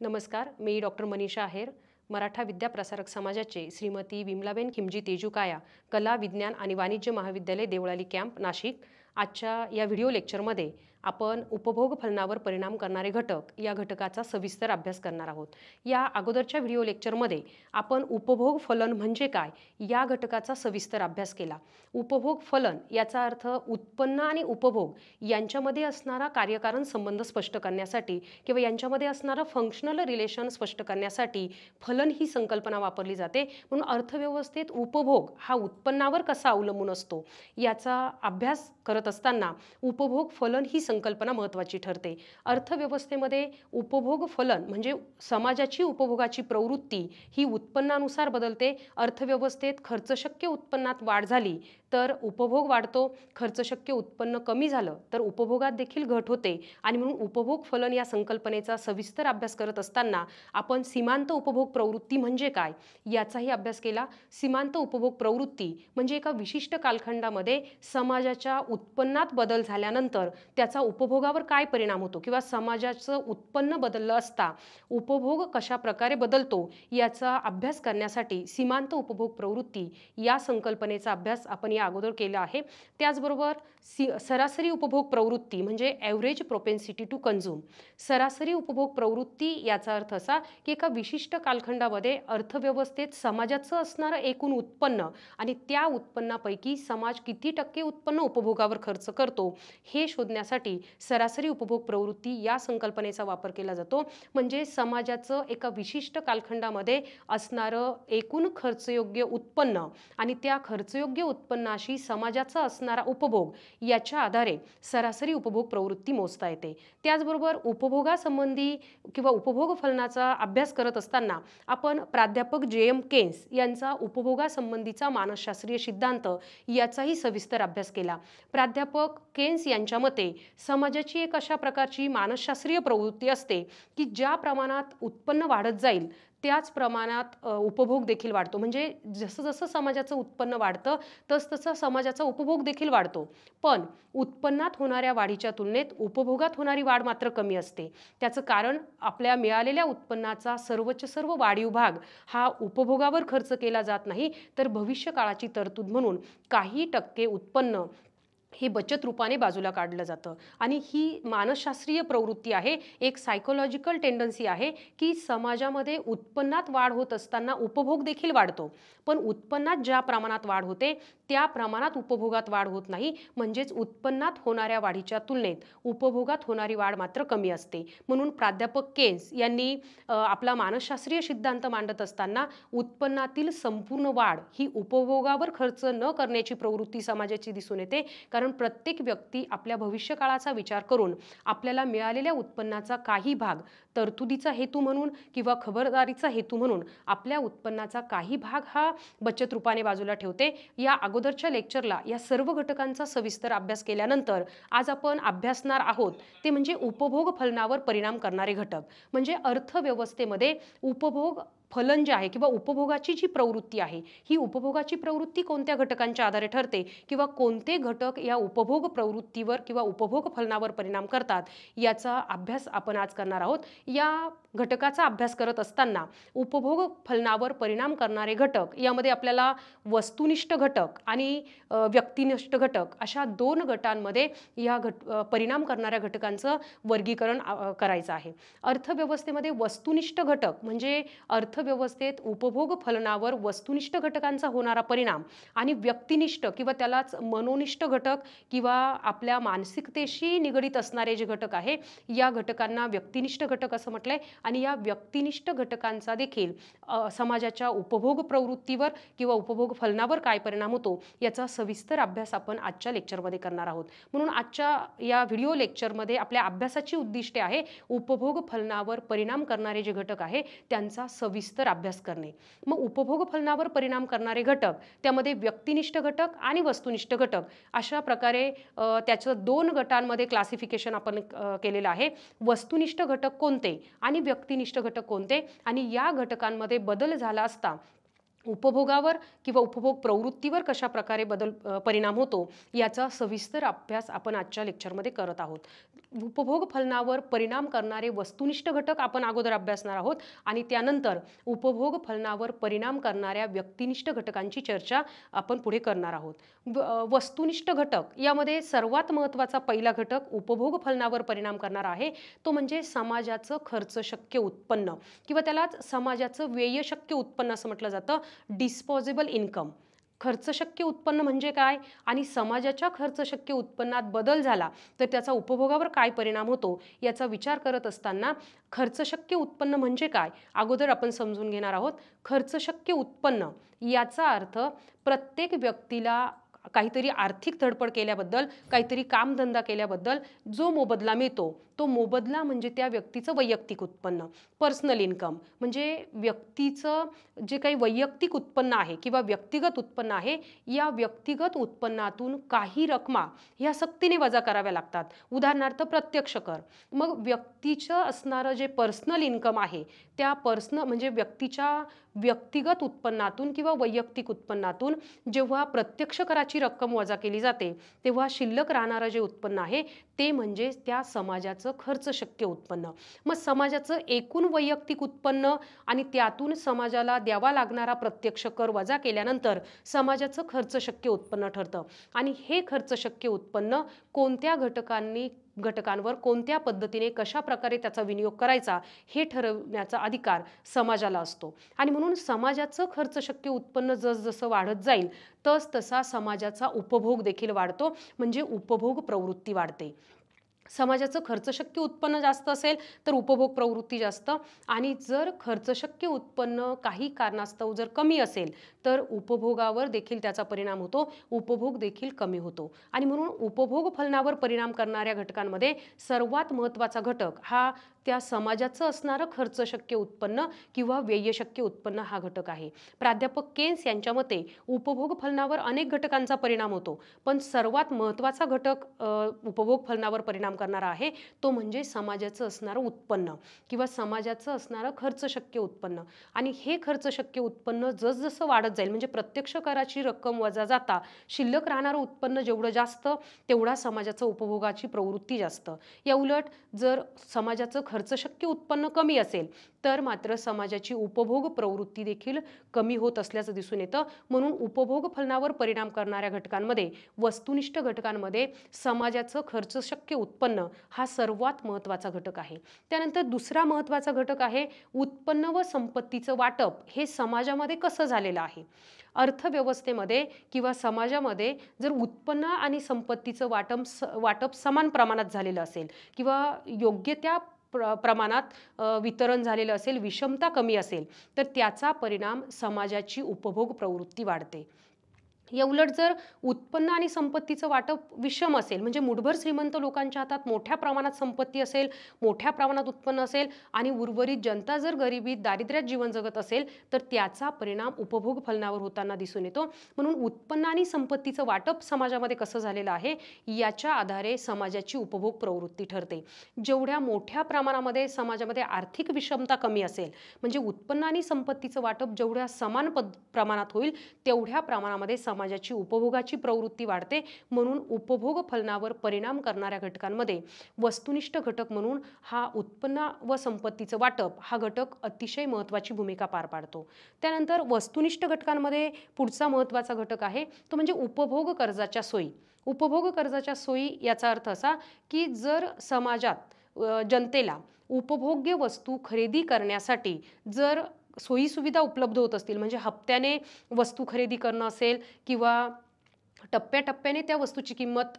नमस्कार, मी डॉक्टर मनीषा आहेर, मराठा विद्याप्रसारक समाजाचे श्रीमती विमलाबेन खिमजी तेजुकाया, कला, विज्ञान आणि वाणिज्य महाविद्यालय देवळाली कॅम्प, नाशिक. आजच्या या व्हिडिओ लेक्चरमध्ये आपण उपभोग फलनावर परिणाम करणारे घटक या घटकाचा सविस्तर अभ्यास करणार आहोत. या अगोदरच्या व्हिडिओ लेक्चरमध्ये आपण उपभोग फलन म्हणजे काय या घटकाचा सविस्तर अभ्यास केला. उपभोग फलन याचा अर्थ उत्पन्न आणि उपभोग यांच्यामध्ये असणारा कार्यकारण संबंध स्पष्ट करण्यासाठी किंवा यांच्यामध्ये असणारा फंक्शनल रिलेशन स्पष्ट करण्यासाठी फलन ही संकल्पना वापरली जाते. म्हणून अर्थव्यवस्थेत उपभोग हा उत्पन्नावर कसा अवलंबून असतो याचा अभ्यास करत असताना उपभोग फलन ही संकल्पना महत्त्वाची ठरते. अर्थव्यवस्थेमध्ये उपभोग फलन म्हणजे समाजाची उपभोगाची प्रवृत्ती ही उत्पन्नानुसार बदलते. अर्थव्यवस्थेत खर्चशक्य उत्पन्नात वाढ झाली तर उपभोग वाढतो, खर्चशक्य उत्पन्न कमी झालं तर उपभोगात देखील घट होते. आणि म्हणून उपभोग फलन या संकल्पनेचा सविस्तर अभ्यास करत असताना आपण सीमांत उपभोग प्रवृत्ती म्हणजे काय याचाही अभ्यास केला. सीमांत उपभोग प्रवृत्ती म्हणजे एका विशिष्ट कालखंडामध्ये समाजाच्या उत्पन्नात बदल झाल्यानंतर त्याचा उपभोगावर काय परिणाम होतो किंवा समाजाचं उत्पन्न बदललं असता उपभोग कशा प्रकारे बदलतो याचा अभ्यास करण्यासाठी सीमांत उपभोग प्रवृत्ती या संकल्पनेचा अभ्यास आपण या अगोदर केला आहे. त्याचबरोबर सरासरी उपभोग प्रवृत्ती म्हणजे ॲव्हरेज प्रोपेन्सिटी टू कन्झ्युम. सरासरी उपभोग प्रवृत्ती याचा अर्थ असा की एका विशिष्ट कालखंडामध्ये अर्थव्यवस्थेत समाजाचं असणारं एकूण उत्पन्न आणि त्या उत्पन्नापैकी समाज किती टक्के उत्पन्न उपभोगावर खर्च करतो हे शोधण्यासाठी सरासरी उपभोग प्रवृत्ती या संकल्पनेचा वापर केला जातो. म्हणजे समाजाचं एका विशिष्ट कालखंडामध्ये असणारं एकूण खर्चयोग्य उत्पन्न आणि त्या खर्चयोग्य उत्पन्नाशी समाजाचा असणारा उपभोग याच्या आधारे सरासरी उपभोग प्रवृत्ती मोजता येते. त्याचबरोबर उपभोगासंबंधी किंवा उपभोग फलनाचा अभ्यास करत असताना आपण प्राध्यापक जे.एम. केन्स यांचा उपभोगासंबंधीचा मानसशास्त्रीय सिद्धांत याचाही सविस्तर अभ्यास केला. प्राध्यापक केन्स यांच्या मते समाजाची एक अशा प्रकारची मानसशास्त्रीय प्रवृत्ती असते की ज्या प्रमाणात उत्पन्न वाढत जाईल त्याच प्रमाणात उपभोग देखील वाढतो. म्हणजे जसं जसं समाजाचं उत्पन्न वाढतं तसतसा समाजाचा उपभोग देखील वाढतो. पण उत्पन्नात होणाऱ्या वाढीच्या तुलनेत उपभोगात होणारी वाढ मात्र कमी असते. त्याचं कारण आपल्या मिळालेल्या उत्पन्नाचा सर्वच सर्व वाढीव भाग हा उपभोगावर खर्च केला जात नाही तर भविष्यकाळाची तरतूद म्हणून काही टक्के उत्पन्न हे बचत रूपाने बाजूला काढलं जातं. आणि ही मानसशास्त्रीय प्रवृत्ती आहे, एक सायकोलॉजिकल टेंडन्सी आहे की समाजामध्ये उत्पन्नात वाढ होत असताना उपभोग देखील वाढतो. पण उत्पन्नात ज्या प्रमाणात वाढ होते त्या प्रमाणात उपभोगात वाढ होत नाही. म्हणजेच उत्पन्नात होणाऱ्या वाढीच्या तुलनेत उपभोगात होणारी वाढ मात्र कमी असते. म्हणून प्राध्यापक केन्स यांनी आपला मानसशास्त्रीय सिद्धांत मांडत असताना उत्पन्नातील संपूर्ण वाढ ही उपभोगावर खर्च न करण्याची प्रवृत्ती समाजाची दिसून येते. कारण प्रत्येक व्यक्ती आपल्या भविष्यकाळाचा विचार करून आपल्याला मिळालेल्या उत्पन्नाचा काही भाग तरतुदीचा हेतू म्हणून किंवा खबरदारीचा हेतू म्हणून आपल्या उत्पन्नाचा काही भाग हा बचत रूपाने बाजूला ठेवते. या अगोदरच्या लेक्चरला या सर्व घटकांचा सविस्तर अभ्यास केल्यानंतर आज आपण अभ्यासणार आहोत ते म्हणजे उपभोग फलनावर परिणाम करणारे घटक. म्हणजे अर्थव्यवस्थेमध्ये उपभोग फलन जे आहे किंवा उपभोगाची जी प्रवृत्ती आहे ही उपभोगाची प्रवृत्ती कोणत्या घटकांच्या आधारे ठरते किंवा कोणते घटक या उपभोग प्रवृत्तीवर किंवा उपभोग फलनावर परिणाम करतात याचा अभ्यास आपण आज करणार आहोत. या घटकाचा अभ्यास करत असताना उपभोग फलनावर परिणाम करणारे घटक यामध्ये आपल्याला वस्तुनिष्ठ घटक आणि व्यक्तिनिष्ठ घटक अशा दोन गटांमध्ये या परिणाम करणाऱ्या घटकांचं वर्गीकरण करायचं आहे. अर्थव्यवस्थेमध्ये वस्तुनिष्ठ घटक म्हणजे अर्थव्यवस्थेत उपभोग फलनावर वस्तुनिष्ठ घटकांचा होणारा परिणाम आणि व्यक्तिनिष्ठ किंवा त्यालाच मनोनिष्ठ घटक किंवा आपल्या मानसिकतेशी निगडीत असणारे जे घटक आहे या घटकांना व्यक्तिनिष्ठ घटक असं म्हटलंय. आणि या व्यक्तिनिष्ठ घटकांचा देखील समाजाच्या उपभोग प्रवृत्तीवर किंवा उपभोग फलनावर काय परिणाम होतो याचा सविस्तर अभ्यास आपण आजच्या लेक्चरमध्ये करणार आहोत. म्हणून आजच्या या व्हिडिओ लेक्चरमध्ये आपल्या अभ्यासाची उद्दिष्टे आहे उपभोग फलनावर परिणाम करणारे जे घटक आहे त्यांचा सविस्तर अभ्यास करणे. मग उपभोग फलनावर परिणाम करणारे घटक त्यामध्ये व्यक्तिनिष्ठ घटक आणि वस्तुनिष्ठ घटक अशा प्रकारे त्याचं दोन गटांमध्ये क्लासिफिकेशन आपण केलेलं आहे. वस्तुनिष्ठ घटक कोणते आणि व्यक्तिनिष्ठ घटक कोणते आणि या घटकांमध्ये बदल झाला असता उपभोगावर किंवा उपभोग प्रवृत्तीवर कशा प्रकारे परिणाम होतो याचा सविस्तर अभ्यास आपण आजच्या लेक्चरमध्ये करत आहोत. उपभोग फलनावर परिणाम करणारे वस्तुनिष्ठ घटक आपण अगोदर अभ्यासणार आहोत आणि त्यानंतर उपभोग फलनावर परिणाम करणाऱ्या व्यक्तिनिष्ठ घटकांची चर्चा आपण पुढे करणार आहोत. वस्तुनिष्ठ घटक यामध्ये सर्वात महत्त्वाचा पहिला घटक उपभोग फलनावर परिणाम करणारा आहे, तो म्हणजे समाजाचं खर्च शक्य उत्पन्न किंवा त्यालाच समाजाचं व्यय शक्य उत्पन्न असं म्हटलं जातं. Disposable income. खर्च शक्य उत्पन्न म्हणजे काय आणि समाजाच्या खर्च शक्य उत्पन्नात बदल झाला तर त्याचा उपभोगावर काय परिणाम होतो याचा विचार करत असताना खर्च शक्य उत्पन्न म्हणजे काय अगोदर आपण समजून घेणार आहोत. खर्च शक्य उत्पन्न याचा अर्थ प्रत्येक व्यक्तीला काहीतरी आर्थिक धडपड केल्याबद्दल, काहीतरी कामधंदा केल्याबद्दल जो मोबदला मिळतो तो मोबदला म्हणजे त्या व्यक्तीचं वैयक्तिक उत्पन्न, पर्सनल इन्कम. म्हणजे व्यक्तीचं जे काही वैयक्तिक उत्पन्न आहे किंवा व्यक्तिगत उत्पन्न आहे, या व्यक्तिगत उत्पन्नातून काही रकमा ह्या सक्तीने वजा कराव्या लागतात. उदाहरणार्थ प्रत्यक्ष कर. मग व्यक्तीचं असणारं जे पर्सनल इन्कम आहे त्या म्हणजे व्यक्तीच्या व्यक्तिगत उत्पन्नातून किंवा वैयक्तिक उत्पन्नातून जेव्हा प्रत्यक्ष कराची रक्कम वजा केली जाते तेव्हा शिल्लक राहणारं जे उत्पन्न आहे ते म्हणजे त्या समाजाचं खर्च शक्य उत्पन्न. मग समाजाचं एकूण वैयक्तिक उत्पन्न आणि त्यातून समाजाला द्यावा लागणारा प्रत्यक्ष कर वजा केल्यानंतर समाजाचं खर्च शक्य उत्पन्न ठरतं आणि हे खर्च शक्य उत्पन्न कोणत्या घटकांवर कोणत्या पद्धतीने कशा प्रकारे त्याचा विनियोग करायचा हे ठरवण्याचा अधिकार समाजाला असतो. आणि म्हणून समाजाचं खर्च शक्य उत्पन्न जसजसं वाढत जाईल तसा समाजाचा उपभोग देखील वाढतो, म्हणजे उपभोग प्रवृत्ती वाढते. समाजाचं खर्चशक्य उत्पन्न जास्त असेल तर उपभोग प्रवृत्ती जास्त आणि जर खर्चशक्य उत्पन्न काही कारणास्तव जर कमी असेल तर उपभोगावर देखील त्याचा परिणाम होतो, उपभोग देखील कमी होतो. आणि म्हणून उपभोग फलनावर परिणाम करणाऱ्या घटकांमध्ये सर्वात महत्त्वाचा घटक हा त्या समाजाचं असणारं खर्चशक्य उत्पन्न किंवा व्ययशक्य उत्पन्न हा घटक आहे. प्राध्यापक केन्स यांच्या मते उपभोग फलनावर अनेक घटकांचा परिणाम होतो, पण सर्वात महत्त्वाचा घटक उपभोग फलनावर परिणाम करणारा आहे तो म्हणजे समाजाचं असणारं उत्पन्न किंवा समाजाचं असणारं खर्चशक्य उत्पन्न. आणि हे खर्चशक्य उत्पन्न जसजसं वाढत जाईल म्हणजे प्रत्यक्ष कराची रक्कम वजा जाता शिल्लक राहणारं उत्पन्न जेवढं जास्त तेवढा समाजाचं उपभोगाची प्रवृत्ती जास्त. या उलट जर समाजाचं खर्चशक्य उत्पन्न कमी असेल तर मात्र समाजाची उपभोग प्रवृत्ती देखील कमी होत असल्याचं दिसून येतं. म्हणून उपभोग फलनावर परिणाम करणाऱ्या घटकांमध्ये वस्तुनिष्ठ घटकांमध्ये समाजाचं खर्चशक्य उत्पन्न हा सर्वात महत्त्वाचा घटक आहे. त्यानंतर दुसरा महत्त्वाचा घटक आहे उत्पन्न व संपत्तीचं वाटप हे समाजामध्ये कसं झालेलं आहे. अर्थव्यवस्थेमध्ये किंवा समाजामध्ये जर उत्पन्न आणि संपत्तीचं वाटप समान प्रमाणात झालेलं असेल किंवा योग्य त्या प्रमाणात वितरण झालेलं असेल, विषमता कमी असेल तर त्याचा परिणाम समाजाची उपभोग प्रवृत्ती वाढते. या उलट जर उत्पन्न आणि संपत्तीचं वाटप विषम असेल म्हणजे मुठभर श्रीमंत लोकांच्या हातात मोठ्या प्रमाणात संपत्ती असेल, मोठ्या प्रमाणात उत्पन्न असेल आणि उर्वरित जनता जर गरिबीत दारिद्र्यात जीवन जगत असेल तर त्याचा परिणाम उपभोग फलनावर होताना दिसून येतो. म्हणून उत्पन्न आणि संपत्तीचं वाटप समाजामध्ये कसं झालेलं आहे याच्या आधारे समाजाची उपभोग प्रवृत्ती ठरते. जेवढ्या मोठ्या प्रमाणामध्ये समाजामध्ये आर्थिक विषमता कमी असेल म्हणजे उत्पन्न आणि संपत्तीचं वाटप जेवढ्या समान प्रमाणात होईल तेवढ्या प्रमाणामध्ये समाजाची उपभोगाची प्रवृत्ती वाढते. म्हणून उपभोग फलनावर परिणाम करणाऱ्या घटकांमध्ये वस्तुनिष्ठ घटक म्हणून हा उत्पन्न व संपत्तीचं वाटप हा घटक अतिशय महत्त्वाची भूमिका पार पाडतो. त्यानंतर वस्तुनिष्ठ घटकांमध्ये पुढचा महत्त्वाचा घटक आहे तो म्हणजे उपभोग कर्जाच्या सोयी. उपभोग कर्जाच्या सोयी याचा अर्थ असा की जर समाजात जनतेला उपभोग्य वस्तू खरेदी करण्यासाठी जर सोयीसुविधा उपलब्ध होत असतील म्हणजे हप्त्याने वस्तू खरेदी करणं असेल किंवा टप्प्याटप्प्याने त्या वस्तूची किंमत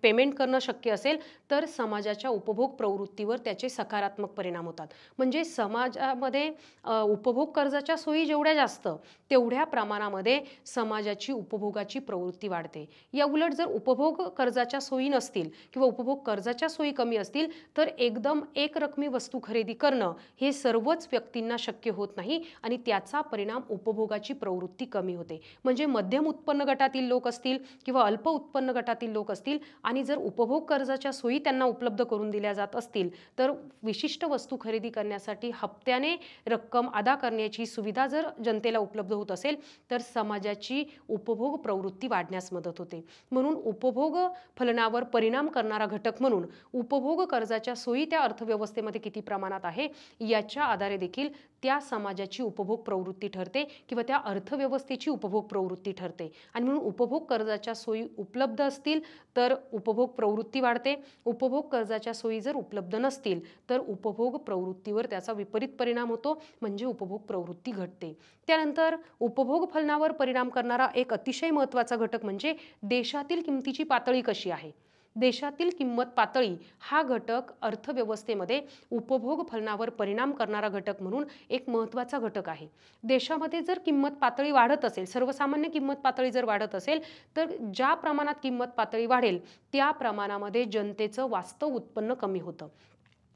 पेमेंट करणं शक्य असेल तर समाजाच्या उपभोग प्रवृत्तीवर त्याचे सकारात्मक परिणाम होतात. म्हणजे समाजामध्ये उपभोग कर्जाच्या सोयी जेवढ्या जास्त तेवढ्या प्रमाणामध्ये समाजाची उपभोगाची प्रवृत्ती वाढते. या उलट जर उपभोग कर्जाच्या सोयी नसतील किंवा उपभोग कर्जाच्या सोयी कमी असतील तर एकदम एकरकमी वस्तू खरेदी करणं हे सर्वच व्यक्तींना शक्य होत नाही आणि त्याचा परिणाम उपभोगाची प्रवृत्ती कमी होते. म्हणजे मध्यम उत्पन्न गटातील लोक असतील असतील किंवा अल्प उत्पन्न गटातील लोक असतील आणि जर उपभोग कर्जाच्या सोयी त्यांना उपलब्ध करून दिल्या जात असतील तर विशिष्ट वस्तू खरेदी करण्यासाठी हप्त्याने रक्कम अदा करण्याची सुविधा जर जनतेला उपलब्ध होत असेल तर समाजाची उपभोग प्रवृत्ती वाढण्यास मदत होते. म्हणून उपभोग फलनावर परिणाम करणारा घटक म्हणून उपभोग कर्जाच्या सोयी त्या अर्थव्यवस्थेमध्ये किती प्रमाणात आहे याच्या आधारे देखील त्या समाजाची उपभोग प्रवृत्ती ठरते किंवा त्या अर्थव्यवस्थेची उपभोग प्रवृत्ती ठरते. आणि म्हणून उपभोग कर्जाच्या सोयी उपलब्ध असतील तर उपभोग प्रवृत्ती वाढते. उपभोग कर्जाच्या सोयी जर उपलब्ध नसतील तर उपभोग प्रवृत्तीवर त्याचा विपरीत परिणाम होतो, म्हणजे उपभोग प्रवृत्ती घटते. त्यानंतर उपभोग फलनावर परिणाम करणारा एक अतिशय महत्त्वाचा घटक म्हणजे देशातील किमतीची पातळी कशी आहे. देशातील किंमत पातळी हा घटक अर्थव्यवस्थेमध्ये उपभोग फलनावर परिणाम करणारा घटक म्हणून एक महत्त्वाचा घटक आहे. देशामध्ये जर किंमत पातळी वाढत असेल, सर्वसामान्य किंमत पातळी जर वाढत असेल तर ज्या प्रमाणात किंमत पातळी वाढेल त्या प्रमाणामध्ये जनतेचं वास्तव उत्पन्न कमी होतं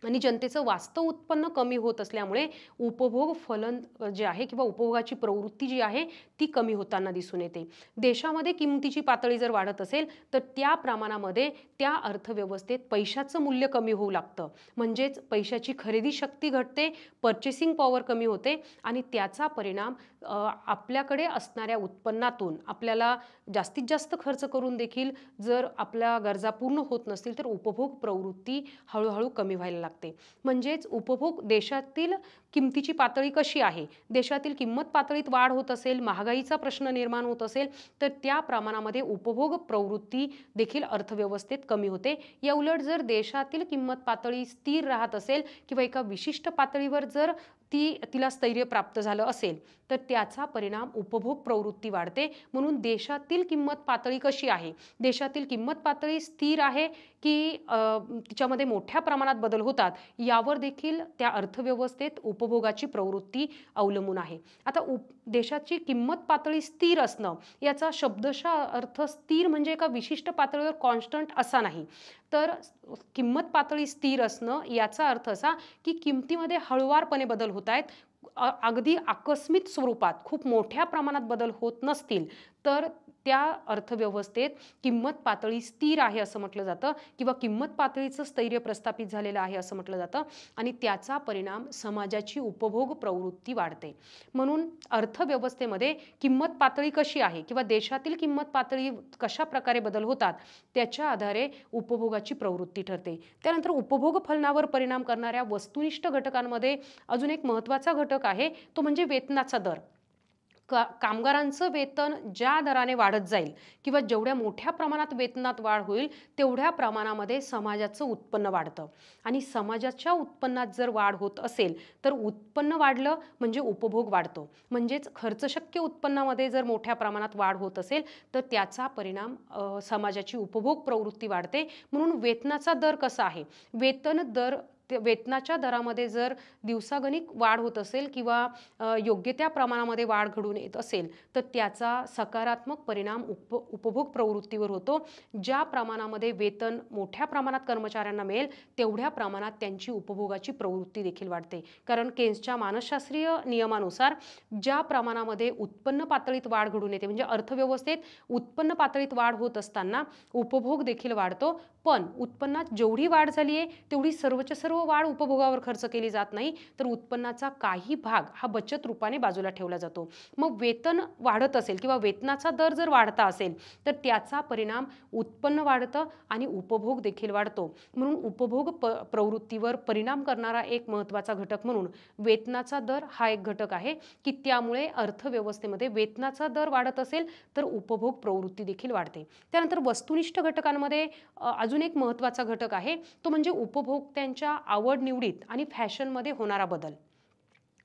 आणि जनतेचं वास्तव उत्पन्न कमी होत असल्यामुळे उपभोग फलन जे आहे किंवा उपभोगाची प्रवृत्ती जी आहे ती कमी होताना दिसून येते. देशामध्ये किमतीची पातळी जर वाढत असेल तर त्या प्रमाणामध्ये त्या अर्थव्यवस्थेत पैशाचं मूल्य कमी होऊ लागतं, म्हणजेच पैशाची खरेदी शक्ती घटते, पर्चेसिंग पॉवर कमी होते आणि त्याचा परिणाम आपल्याकडे असणाऱ्या उत्पन्नातून आपल्याला जास्तीत जास्त खर्च करून देखील जर आपल्या गरजा पूर्ण होत नसतील तर उपभोग प्रवृत्ती हळूहळू कमी व्हायला लागते. म्हणजेच उपभोग देशातील किमतीची पातळी कशी आहे, देशातील किंमत पातळीत वाढ होत असेल, महागाईचा प्रश्न निर्माण होत असेल तर त्या प्रमाणामध्ये उपभोग प्रवृत्ती देखील अर्थव्यवस्थेत कमी होते. या उलट जर देशातील किंमत पातळी स्थिर राहत असेल किंवा एका विशिष्ट पातळीवर जर तिला स्थैर्य प्राप्त झालं असेल तर त्याचा परिणाम उपभोग प्रवृत्ती वाढते. म्हणून देशातील किंमत पातळी कशी आहे, देशातील किंमत पातळी स्थिर आहे की तिच्यामध्ये मोठ्या प्रमाणात बदल होतात यावर देखील त्या अर्थव्यवस्थेत उपभोगाची प्रवृत्ती अवलंबून आहे. आता देशाची किंमत पातळी स्थिर असणं याचा शब्दशः अर्थ स्थिर म्हणजे एका विशिष्ट पातळीवर कॉन्स्टंट असा नाही, तर किंमत पातळी स्थिर असणं याचा अर्थ असा की किमतीमध्ये हळुवारपणे बदल होत आहेत, अगदी आकस्मिक स्वरूपात खूप मोठ्या प्रमाणात बदल होत नसतील तर त्या अर्थव्यवस्थेत किंमत पातळी स्थिर आहे असं म्हटलं जातं किंवा किंमत पातळीचं स्थैर्य प्रस्थापित झालेलं आहे असं म्हटलं जातं आणि त्याचा परिणाम समाजाची उपभोग प्रवृत्ती वाढते. म्हणून अर्थव्यवस्थेमध्ये किंमत पातळी कशी आहे किंवा देशातील किंमत पातळी कशा प्रकारे बदल होतात त्याच्या आधारे उपभोगाची प्रवृत्ती ठरते. त्यानंतर उपभोग फलनावर परिणाम करणाऱ्या वस्तुनिष्ठ घटकांमध्ये अजून एक महत्त्वाचा घटक आहे तो म्हणजे वेतनाचा दर. कामगारांचं वेतन ज्या दराने वाढत जाईल किंवा जेवढ्या मोठ्या प्रमाणात वेतनात वाढ होईल तेवढ्या प्रमाणामध्ये समाजाचं उत्पन्न वाढतं आणि समाजाच्या उत्पन्नात जर वाढ होत असेल तर उत्पन्न वाढलं म्हणजे उपभोग वाढतो. म्हणजेच खर्चशक्य उत्पन्नामध्ये जर मोठ्या प्रमाणात वाढ होत असेल तर त्याचा परिणाम समाजाची उपभोग प्रवृत्ती वाढते. म्हणून वेतनाचा दर कसा आहे, वेतन दर वेतनाच्या दरामध्ये जर दिवसागणिक वाढ होत असेल किंवा योग्य त्या प्रमाणामध्ये वाढ घडून येत असेल तर त्याचा सकारात्मक परिणाम उपभोग प्रवृत्तीवर होतो. ज्या प्रमाणामध्ये वेतन मोठ्या प्रमाणात कर्मचाऱ्यांना मिळेल तेवढ्या प्रमाणात त्यांची उपभोगाची प्रवृत्ती देखील वाढते. कारण केन्सच्या मानसशास्त्रीय नियमानुसार ज्या प्रमाणामध्ये उत्पन्न पातळीत वाढ घडून येते म्हणजे अर्थव्यवस्थेत उत्पन्न पातळीत वाढ होत असताना उपभोग देखील वाढतो, पण उत्पन्नात जेवढी वाढ झाली आहे तेवढी सर्वच्या सर्व वाढ उपभोगावर खर्च केली जात नाही, तर उत्पन्नाचा काही भाग हा बचत रूपाने बाजूला ठेवला जातो. मग वेतन वाढत असेल किंवा वेतनाचा दर जर वाढता असेल तर त्याचा परिणाम उत्पन्न वाढतं आणि उपभोग देखील वाढतो. म्हणून उपभोग प्रवृत्तीवर परिणाम करणारा एक महत्त्वाचा घटक म्हणून वेतनाचा दर हा एक घटक आहे की त्यामुळे अर्थव्यवस्थेमध्ये वेतनाचा दर वाढत असेल तर उपभोग प्रवृत्ती देखील वाढते. त्यानंतर वस्तुनिष्ठ घटकांमध्ये अजून एक महत्त्वाचा घटक आहे तो म्हणजे उपभोक्त्यांच्या आवड निवडीत आणि फॅशनमध्ये होणारा बदल.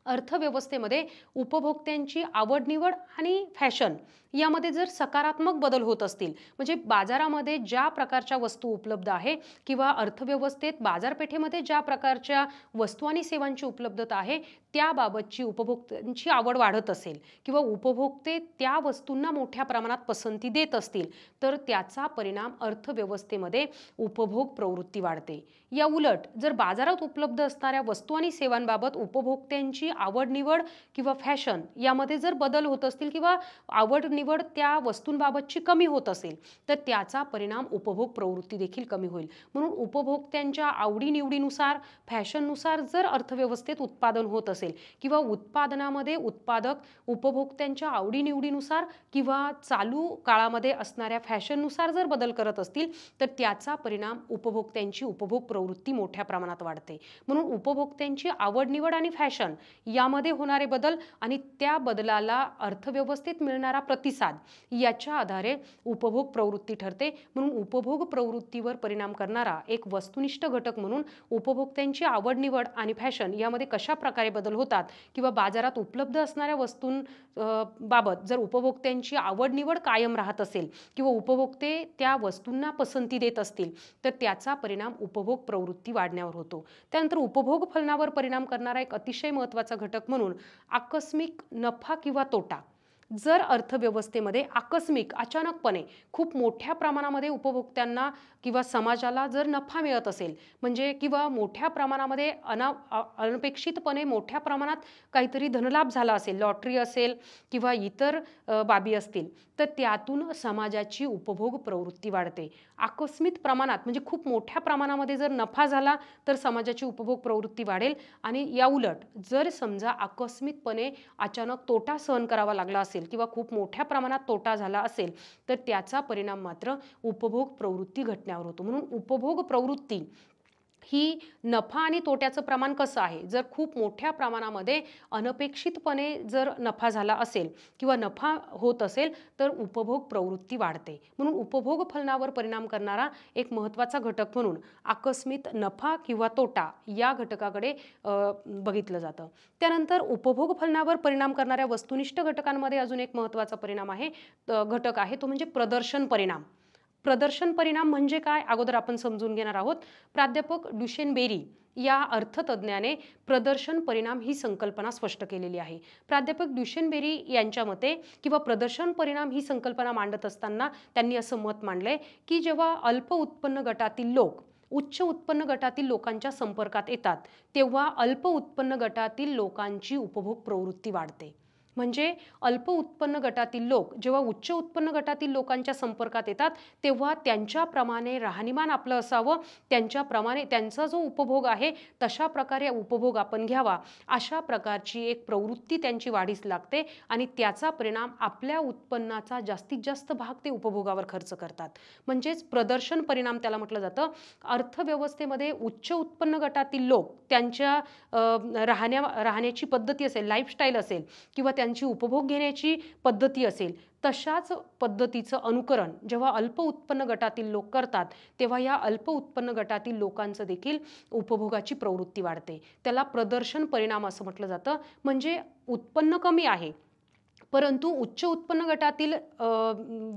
अर्थव्यवस्थेमध्ये उपभोक्त्यांची आवड निवड आणि फॅशन यामध्ये जर सकारात्मक बदल होत असतील म्हणजे बाजारामध्ये ज्या प्रकारच्या वस्तू उपलब्ध आहे किंवा अर्थव्यवस्थेत बाजारपेठेमध्ये ज्या प्रकारच्या वस्तू आणि सेवांची उपलब्धता आहे त्याबाबतची उपभोक्त्यांची आवड वाढत असेल किंवा उपभोक्ते त्या वस्तूंना मोठ्या प्रमाणात पसंती देत असतील तर त्याचा परिणाम अर्थव्यवस्थेमध्ये उपभोग प्रवृत्ती वाढते. या उलट जर बाजारात उपलब्ध असणाऱ्या वस्तू आणि सेवांबाबत उपभोक्त्यांची आवड निवड किंवा फॅशन यामध्ये जर बदल होत असतील किंवा आवड निवड त्या वस्तूंबाबतची कमी होत असेल तर त्याचा परिणाम उपभोग प्रवृत्ती देखील कमी होईल. म्हणून उपभोक्त्यांच्या आवडीनिवडीनुसार फॅशननुसार जर अर्थव्यवस्थेत उत्पादन होत असेल किंवा उत्पादनामध्ये उत्पादक उपभोक्त्यांच्या आवडीनिवडीनुसार किंवा चालू काळामध्ये असणाऱ्या फॅशननुसार जर बदल करत असतील तर त्याचा परिणाम उपभोक्त्यांची उपभोग प्रवृत्ती मोठ्या प्रमाणात वाढते. म्हणून उपभोक्त्यांची आवड निवड आणि फॅशन यामध्ये होणारे बदल आणि त्या बदलाला अर्थव्यवस्थेत मिळणारा प्रतिसाद याच्या आधारे उपभोग प्रवृत्ती ठरते. म्हणून उपभोग प्रवृत्तीवर परिणाम करणारा एक वस्तुनिष्ठ घटक म्हणून उपभोक्त्यांची आवड निवड आणि फॅशन यामध्ये कशा प्रकारे बदल होतात किंवा बाजारात उपलब्ध असणाऱ्या वस्तूंबाबत जर उपभोक्त्यांची आवड निवड कायम राहत असेल किंवा उपभोक्ते त्या वस्तूंना पसंती देत असतील तर त्याचा परिणाम उपभोग प्रवृत्ती वाढण्यावर होतो. त्यानंतर उपभोग फलनावर परिणाम करणारा एक अतिशय महत्त्वाचा घटक म्हणून आकस्मिक नफा किंवा तोटा. जर अर्थव्यवस्थेमध्ये आकस्मिक अचानकपणे खूप मोठ्या प्रमाणामध्ये उपभोक्त्यांना किंवा समाजाला जर नफा मिळत असेल म्हणजे किंवा मोठ्या प्रमाणामध्ये अनपेक्षितपणे मोठ्या प्रमाणात काहीतरी धनलाभ झाला असेल, लॉटरी असेल किंवा इतर बाबी असतील तर त्यातून समाजाची उपभोग प्रवृत्ती वाढते. आकस्मिक प्रमाणात म्हणजे खूप मोठ्या प्रमाणामध्ये जर नफा झाला तर समाजाची उपभोग प्रवृत्ती वाढेल आणि याउलट जर समजा आकस्मिकपणे अचानक तोटा सहन करावा लागला असेल किंवा खूप मोठ्या प्रमाणात तोटा झाला असेल तर त्याचा परिणाम मात्र उपभोग प्रवृत्ती घटण्यावर होतो. म्हणून उपभोग प्रवृत्ती ही नफा आणि तोट्याचं प्रमाण कसं आहे. जर खूप मोठ्या प्रमाणामध्ये अनपेक्षितपणे जर नफा झाला असेल किंवा नफा होत असेल तर उपभोग प्रवृत्ती वाढते. म्हणून उपभोग फलनावर परिणाम करणारा एक महत्त्वाचा घटक म्हणून आकस्मिक नफा किंवा तोटा या घटकाकडे बघितलं जातं. त्यानंतर उपभोग फलनावर परिणाम करणाऱ्या वस्तुनिष्ठ घटकांमध्ये अजून एक महत्त्वाचा परिणाम आहे घटक आहे तो म्हणजे प्रदर्शन परिणाम. प्रदर्शन परिणाम म्हणजे काय अगोदर आपण समजून घेणार आहोत. प्राध्यापक ड्युशेनबेरी या अर्थतज्ञाने प्रदर्शन परिणाम ही संकल्पना स्पष्ट केलेली आहे. प्राध्यापक ड्युशेनबेरी यांच्या मते किंवा प्रदर्शन परिणाम ही संकल्पना मांडत असताना त्यांनी असं मत मांडलंय की जेव्हा अल्प उत्पन्न गटातील लोक उच्च उत्पन्न गटातील लोकांच्या संपर्कात येतात तेव्हा अल्प उत्पन्न गटातील लोकांची उपभोग प्रवृत्ती वाढते. म्हणजे अल्प उत्पन्न गटातील लोक जेव्हा उच्च उत्पन्न गटातील लोकांच्या संपर्कात येतात तेव्हा त्यांच्याप्रमाणे राहणीमान आपलं असावं, त्यांच्याप्रमाणे त्यांचा जो उपभोग आहे तशा प्रकारे उपभोग आपण घ्यावा अशा प्रकारची एक प्रवृत्ती त्यांची वाढीस लागते आणि त्याचा परिणाम आपल्या उत्पन्नाचा जास्तीत जास्त भाग ते उपभोगावर खर्च करतात. म्हणजेच प्रदर्शन परिणाम त्याला म्हटलं जातं. अर्थव्यवस्थेमध्ये उच्च उत्पन्न गटातील लोक त्यांच्या राहण्याची पद्धती असेल, लाईफस्टाईल असेल किंवा त्यांची उपभोग घेण्याची पद्धती असेल तशाच पद्धतीचं अनुकरण जेव्हा अल्प उत्पन्न गटातील लोक करतात तेव्हा या अल्प उत्पन्न गटातील लोकांचं देखील उपभोगाची प्रवृत्ती वाढते. त्याला प्रदर्शन परिणाम असं म्हटलं जातं. म्हणजे उत्पन्न कमी आहे परंतु उच्च उत्पन्न गटातील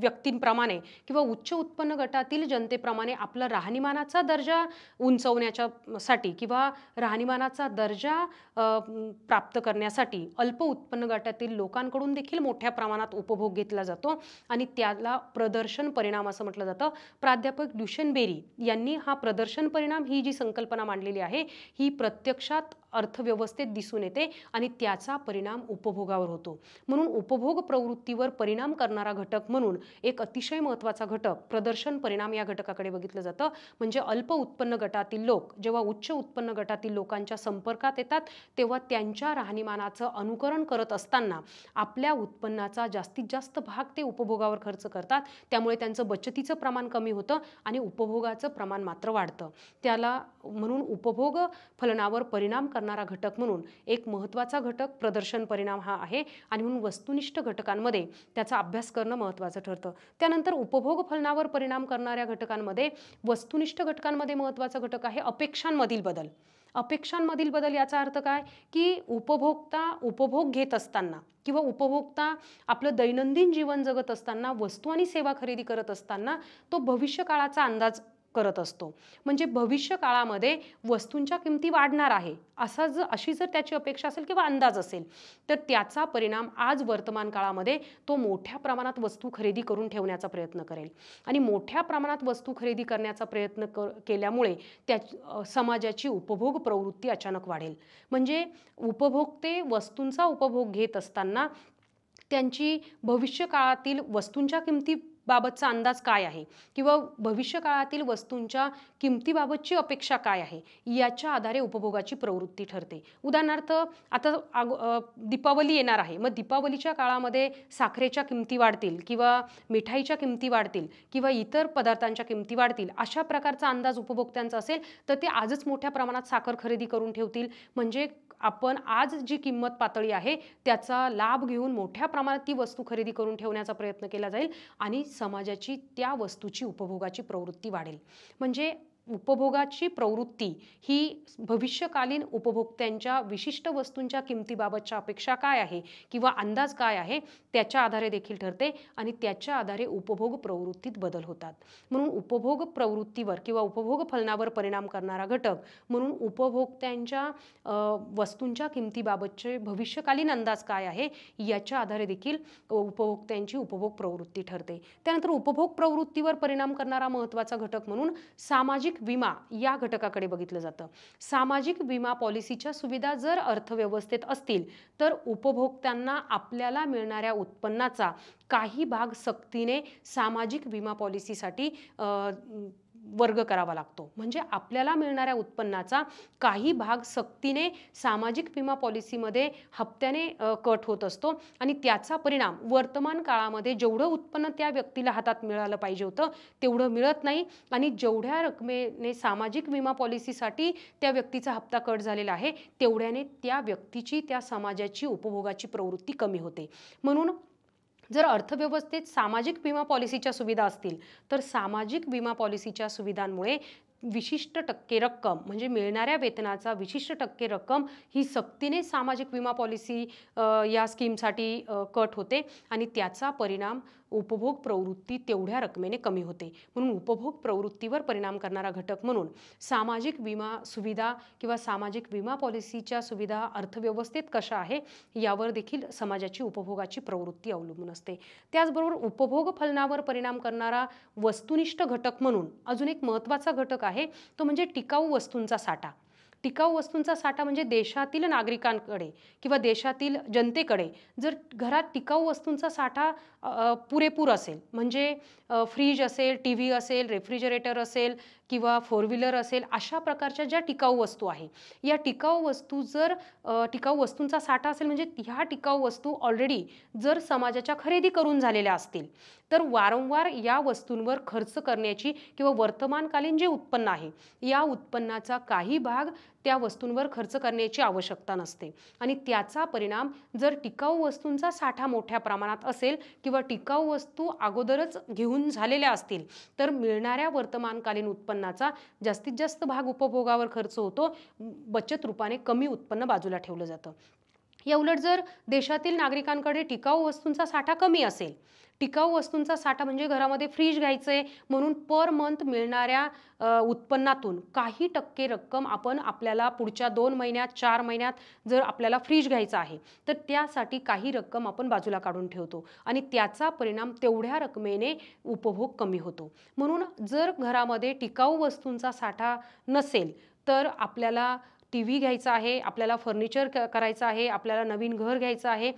व्यक्तींप्रमाणे किंवा उच्च उत्पन्न गटातील जनतेप्रमाणे आपला राहणीमानाचा दर्जा उंचवण्यासाठी किंवा राहणीमानाचा दर्जा प्राप्त करण्यासाठी अल्प उत्पन्न गटातील लोकांकडून देखील मोठ्या प्रमाणात उपभोग घेतला जातो आणि त्याला प्रदर्शन परिणाम असं म्हटलं जातं. प्राध्यापक ड्युशेनबेरी यांनी हा प्रदर्शन परिणाम ही जी संकल्पना मांडलेली आहे ही प्रत्यक्षात अर्थव्यवस्थेत दिसून येते आणि त्याचा परिणाम उपभोगावर होतो. म्हणून उपभोग प्रवृत्तीवर परिणाम करणारा घटक म्हणून एक अतिशय महत्त्वाचा घटक प्रदर्शन परिणाम या घटकाकडे बघितलं जातं. म्हणजे अल्प उत्पन्न गटातील लोक जेव्हा उच्च उत्पन्न गटातील लोकांच्या संपर्कात येतात तेव्हा त्यांच्या राहणीमानाचं अनुकरण करत असताना आपल्या उत्पन्नाचा जास्तीत जास्त भाग ते उपभोगावर खर्च करतात. त्यामुळे त्यांचं बचतीचं प्रमाण कमी होतं आणि उपभोगाचं प्रमाण मात्र वाढतं. त्याला म्हणून उपभोग फलनावर परिणाम करणारा घटक म्हणून एक महत्त्वाचा घटक प्रदर्शन परिणाम हा आहे आणि म्हणून वस्तुनिष्ठ घटकांमध्ये त्याचा अभ्यास करणं महत्त्वाचं ठरतं. त्यानंतर उपभोग फलनावर परिणाम करणाऱ्या घटकांमध्ये वस्तुनिष्ठ घटकांमध्ये महत्त्वाचा घटक आहे अपेक्षांमधील बदल. अपेक्षांमधील बदल याचा अर्थ काय की उपभोक्ता उपभोग घेत असताना किंवा उपभोक्ता आपलं दैनंदिन जीवन जगत असताना वस्तू आणि सेवा खरेदी करत असताना तो भविष्यकाळाचा अंदाज करत असतो. म्हणजे भविष्य काळामध्ये वस्तूंच्या किमती वाढणार आहे अशी जर त्याची अपेक्षा असेल किंवा अंदाज असेल, तर त्याचा परिणाम आज वर्तमान काळामध्ये तो मोठ्या प्रमाणात वस्तू खरेदी करून ठेवण्याचा प्रयत्न करेल. आणि मोठ्या प्रमाणात वस्तू खरेदी करण्याचा प्रयत्न केल्यामुळे समाजाची उपभोग प्रवृत्ती अचानक वाढेल. म्हणजे उपभोक्ते वस्तूंचा उपभोग घेत असताना त्यांची भविष्य काळातील वस्तूंच्या किमतीबाबतचा अंदाज काय आहे किंवा भविष्य काळातील वस्तूंच्या किमतीबाबतची अपेक्षा काय आहे याच्या आधारे उपभोगाची प्रवृत्ती ठरते. उदाहरणार्थ आता दीपावली येणार आहे, मग दीपावलीच्या काळामध्ये साखरेच्या किमती वाढतील किंवा मिठाईच्या किमती वाढतील किंवा इतर पदार्थांच्या किमती वाढतील, अशा प्रकारचा अंदाज उपभोक्त्यांचा असेल तर ते आजच मोठ्या प्रमाणात साखर खरेदी करून ठेवतील. म्हणजे आपण आज जी किंमत पातळी आहे त्याचा लाभ घेऊन मोठ्या प्रमाणात ती वस्तू खरेदी करून ठेवण्याचा प्रयत्न केला जाईल आणि समाजाची त्या वस्तूची उपभोगाची प्रवृत्ती वाढेल. म्हणजे उपभोगाची प्रवृत्ती ही भविष्यकालीन उपभोक्त्यांच्या विशिष्ट वस्तूंच्या किमतीबाबतच्या अपेक्षा काय आहे किंवा अंदाज काय आहे त्याच्या आधारे देखील ठरते आणि त्याच्या आधारे उपभोग प्रवृत्तीत बदल होतात. म्हणून उपभोग प्रवृत्तीवर किंवा उपभोग फलनावर परिणाम करणारा घटक म्हणून उपभोक्त्यांच्या वस्तूंच्या किमतीबाबतचे भविष्यकालीन अंदाज काय आहे याच्या आधारे देखील उपभोक्त्यांची उपभोग प्रवृत्ती ठरते. त्यानंतर उपभोग प्रवृत्तीवर परिणाम करणारा महत्त्वाचा घटक म्हणून सामाजिक विमा या घटकाकडे बघितलं जातं. सामाजिक विमा पॉलिसीच्या सुविधा जर अर्थव्यवस्थेत असतील तर उपभोक्त्यांना आपल्याला मिळणाऱ्या उत्पन्नाचा काही भाग सक्तीने सामाजिक विमा पॉलिसीसाठी वर्ग करावा लागतो. म्हणजे आपल्याला मिळणाऱ्या उत्पन्नाचा काही भाग सक्तीने सामाजिक विमा पॉलिसीमध्ये हप्त्याने कट होत असतो आणि त्याचा परिणाम वर्तमान काळामध्ये जेवढं उत्पन्न त्या व्यक्तीला हातात मिळालं पाहिजे होतं तेवढं मिळत नाही आणि जेवढ्या रकमेने सामाजिक विमा पॉलिसीसाठी त्या व्यक्तीचा हप्ता कट झालेला आहे तेवढ्याने त्या व्यक्तीची त्या समाजाची उपभोगाची प्रवृत्ती कमी होते. म्हणून जर अर्थव्यवस्थेत सामाजिक विमा पॉलिसीच्या सुविधा असतील तर सामाजिक विमा पॉलिसीच्या सुविधांमुळे विशिष्ट टक्के रक्कम म्हणजे मिळणाऱ्या वेतनाचा विशिष्ट टक्के रक्कम ही सक्तीने सामाजिक विमा पॉलिसी या स्कीमसाठी कट होते आणि त्याचा परिणाम उपभोग प्रवृत्ती तेवढ्या रकमेने कमी होते. म्हणून उपभोग प्रवृत्तीवर परिणाम करणारा घटक म्हणून सामाजिक विमा सुविधा किंवा सामाजिक विमा पॉलिसीच्या सुविधा अर्थव्यवस्थेत कशा आहे यावर देखील समाजाची उपभोगाची प्रवृत्ती अवलंबून असते. त्याचबरोबर उपभोग फलनावर परिणाम करणारा वस्तुनिष्ठ घटक म्हणून अजून एक महत्त्वाचा घटक आहे तो म्हणजे टिकाऊ वस्तूंचा साठा. टिकाऊ वस्तूंचा साठा म्हणजे देशातील नागरिकांकडे किंवा देशातील जनतेकडे जर घरात टिकाऊ वस्तूंचा साठा पुरेपूर असेल म्हणजे फ्रीज असेल, टी व्ही असेल, रेफ्रिजरेटर असेल किंवा फोर व्हीलर असेल, अशा प्रकारच्या ज्या टिकाऊ वस्तू आहे या टिकाऊ वस्तूंचा साठा असेल म्हणजे ह्या टिकाऊ वस्तू ऑलरेडी जर समाजाच्या खरेदी करून झालेल्या असतील तर वारंवार या वस्तूंवर खर्च करण्याची किंवा वर्तमानकालीन जे उत्पन्न आहे या उत्पन्नाचा काही भाग त्या वस्तूंवर खर्च करण्याची आवश्यकता नसते आणि त्याचा परिणाम जर टिकाऊ वस्तूंचा साठा मोठ्या प्रमाणात असेल किंवा टिकाऊ वस्तू अगोदरच घेऊन झालेल्या असतील तर मिळणाऱ्या वर्तमानकालीन उत्पन्नाचा जास्तीत जास्त भाग उपभोगावर खर्च होतो, बचत रूपाने कमी उत्पन्न बाजूला ठेवलं जातं. या उलट जर देशातील नागरिकांकडे टिकाऊ वस्तूंचा साठा कमी असेल, टिकाऊ वस्तूंचा साठा म्हणजे घरामध्ये फ्रीज घ्यायचंय म्हणून पर मंथ मिळणाऱ्या उत्पन्नातून काही टक्के रक्कम आपण आपल्याला पुढच्या 2 महिन्यात 4 महिन्यात जर आपल्याला फ्रीज घ्यायचा आहे तर त्यासाठी काही रक्कम आपण बाजूला काढून ठेवतो आणि त्याचा परिणाम तेवढ्या रकमेने उपभोग कमी होतो. म्हणून जर घरामध्ये टिकाऊ वस्तूंचा साठा नसेल तर आपल्याला टी व्ही घ्यायचा आहे, आपल्याला फर्निचर करायचं आहे, आपल्याला नवीन घर घ्यायचं आहे,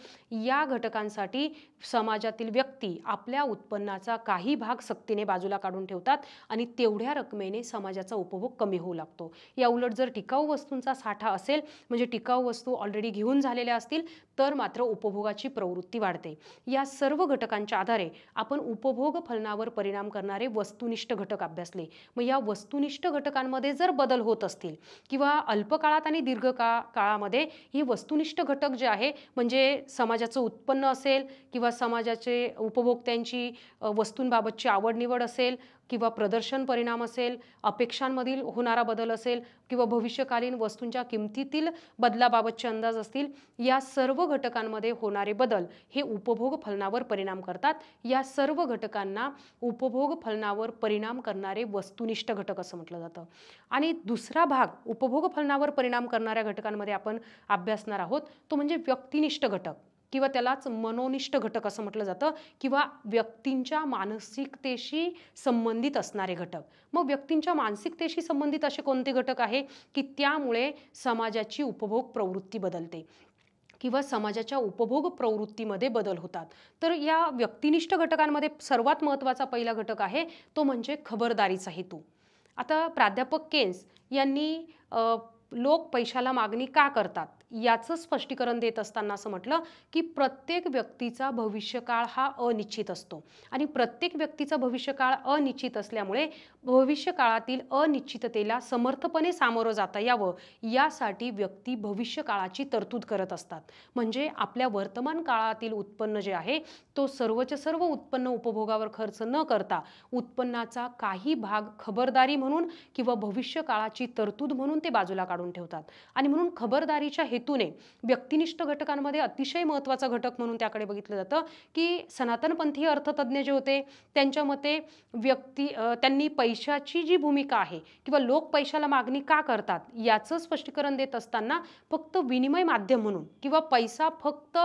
या घटकांसाठी समाजातील व्यक्ती आपल्या उत्पन्नाचा काही भाग सक्तीने बाजूला काढून ठेवतात आणि तेवढ्या रकमेने समाजाचा उपभोग कमी होऊ लागतो. या उलट जर टिकाऊ वस्तूंचा साठा असेल म्हणजे टिकाऊ वस्तू ऑलरेडी घेऊन झालेल्या असतील तर मात्र उपभोगाची प्रवृत्ती वाढते. या सर्व घटकांच्या आधारे आपण उपभोग फलनावर परिणाम करणारे वस्तुनिष्ठ घटक अभ्यासले. मग या वस्तुनिष्ठ घटकांमध्ये जर बदल होत असतील किंवा अल्प काळात आणि दीर्घ काळामध्ये ही वस्तुनिष्ठ घटक जे आहे म्हणजे समाजाचं उत्पन्न असेल किंवा समाजाचे उपभोक्त्यांची वस्तूंबाबतची आवड निवड असेल, किंवा प्रदर्शन परिणाम असेल, अपेक्षांमधील होणारा बदल असेल किंवा भविष्यकालीन वस्तूंच्या किमतीतील बदलाबाबतचे अंदाज असतील, या सर्व घटकांमध्ये होणारे बदल हे उपभोग फलनावर परिणाम करतात. या सर्व घटकांना उपभोग फलनावर परिणाम करणारे वस्तुनिष्ठ घटक असं म्हटलं जातं. आणि दुसरा भाग उपभोग फलनावर परिणाम करणाऱ्या घटकांमध्ये आपण अभ्यासणार आहोत तो म्हणजे व्यक्तिनिष्ठ घटक किंवा त्यालाच मनोनिष्ठ घटक असं म्हटलं जातं किंवा व्यक्तींच्या मानसिकतेशी संबंधित असणारे घटक. मग व्यक्तींच्या मानसिकतेशी संबंधित असे कोणते घटक आहे की त्यामुळे समाजाची उपभोग प्रवृत्ती बदलते किंवा समाजाच्या उपभोग प्रवृत्तीमध्ये बदल होतात. तर या व्यक्तिनिष्ठ घटकांमध्ये सर्वात महत्त्वाचा पहिला घटक आहे तो म्हणजे खबरदारीचा हेतू. आता प्राध्यापक केन्स यांनी लोक पैशाला मागणी का करतात याचं स्पष्टीकरण देत असताना असं म्हटलं की प्रत्येक व्यक्तीचा भविष्यकाळ हा अनिश्चित असतो आणि प्रत्येक व्यक्तीचा भविष्यकाळ अनिश्चित असल्यामुळे भविष्यकाळातील अनिश्चिततेला समर्थपणे सामोरं जाता यावं यासाठी व्यक्ती भविष्यकाळाची तरतूद करत असतात. म्हणजे आपल्या वर्तमान काळातील उत्पन्न जे आहे तो सर्वचे सर्व उत्पन्न उपभोगावर खर्च न करता उत्पन्नाचा काही भाग खबरदारी म्हणून किंवा भविष्यकाळाची तरतूद म्हणून ते बाजूला काढून ठेवतात. आणि म्हणून खबरदारीच्या हेतूने व्यक्तिनिष्ठ घटकांमध्ये अतिशय महत्त्वाचा घटक म्हणून त्याकडे बघितलं जातं की सनातनपंथीय अर्थतज्ञ जे होते त्यांच्या मते त्यांनी पैशाची जी भूमिका आहे किंवा लोक पैशाला मागणी का करतात याचं स्पष्टीकरण देत असताना फक्त विनिमय माध्यम म्हणून किंवा पैसा फक्त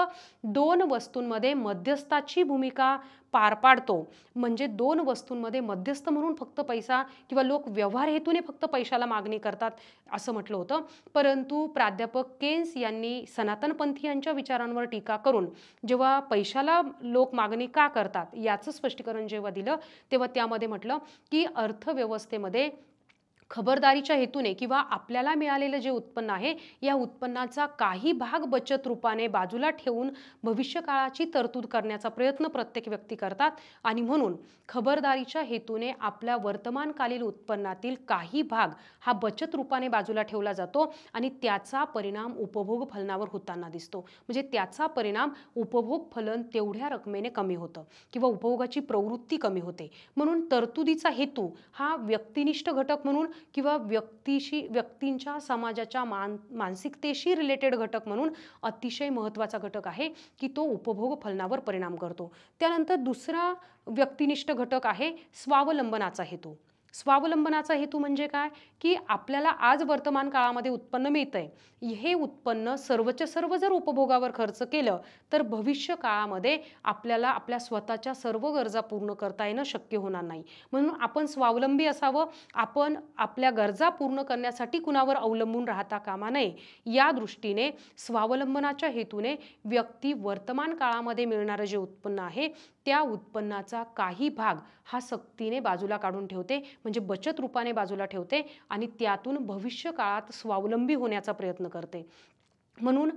दोन वस्तूंमध्ये मध्यस्थाची भूमिका पार पाडतो. म्हणजे दोन वस्तूंमध्ये मध्यस्थ म्हणून फक्त पैसा किंवा लोक व्यवहार हेतूने फक्त पैशाला मागणी करतात असं म्हटलं होतं. परंतु प्राध्यापक केन्स यांनी सनातनपंथीयांच्या विचारांवर टीका करून जेव्हा पैशाला लोक मागणी का करतात याचं स्पष्टीकरण जेव्हा दिलं तेव्हा त्यामध्ये म्हटलं की अर्थव्यवस्थेमध्ये खबरदारीच्या हेतूने किंवा आपल्याला मिळालेलं जे उत्पन्न आहे या उत्पन्नाचा काही भाग बचत रूपाने बाजूला ठेवून भविष्यकाळाची तरतूद करण्याचा प्रयत्न प्रत्येक व्यक्ती करतात आणि म्हणून खबरदारीच्या हेतूने आपल्या वर्तमानकालीन उत्पन्नातील काही भाग हा बचत रूपाने बाजूला ठेवला जातो आणि त्याचा परिणाम उपभोग फलनावर होताना दिसतो. म्हणजे त्याचा परिणाम उपभोग फलन तेवढ्या रकमेने कमी होतं किंवा उपभोगाची प्रवृत्ती कमी होते. म्हणून तरतुदीचा हेतू हा व्यक्तिनिष्ठ घटक म्हणून किंवा व्यक्तींच्या समाजाच्या मानसिकतेशी रिलेटेड घटक म्हणून अतिशय महत्त्वाचा घटक आहे की तो उपभोग फलनावर परिणाम करतो. त्यानंतर दुसरा व्यक्तिनिष्ठ घटक आहे स्वावलंबनाचा हेतू. स्वावलंबनाचा हेतू म्हणजे काय की आपल्याला आज वर्तमान काळामध्ये उत्पन्न मिळतंय, हे उत्पन्न सर्वच्या सर्व जर उपभोगावर खर्च केलं तर भविष्य काळामध्ये आपल्याला आपल्या स्वतःच्या सर्व गरजा पूर्ण करता येणं शक्य होणार नाही. म्हणून आपण स्वावलंबी असावं, आपण आपल्या गरजा पूर्ण करण्यासाठी कुणावर अवलंबून राहता कामा नये. या दृष्टीने स्वावलंबनाच्या हेतूने व्यक्ती वर्तमान काळामध्ये मिळणारं जे उत्पन्न आहे त्या उत्पन्नाचा काही भाग हा सक्तीने बाजूला काढून ठेवते, म्हणजे बचत रूपाने बाजूला ठेवते आणि त्यातून भविष्य काळात स्वावलंबी होण्याचा प्रयत्न करते. म्हणून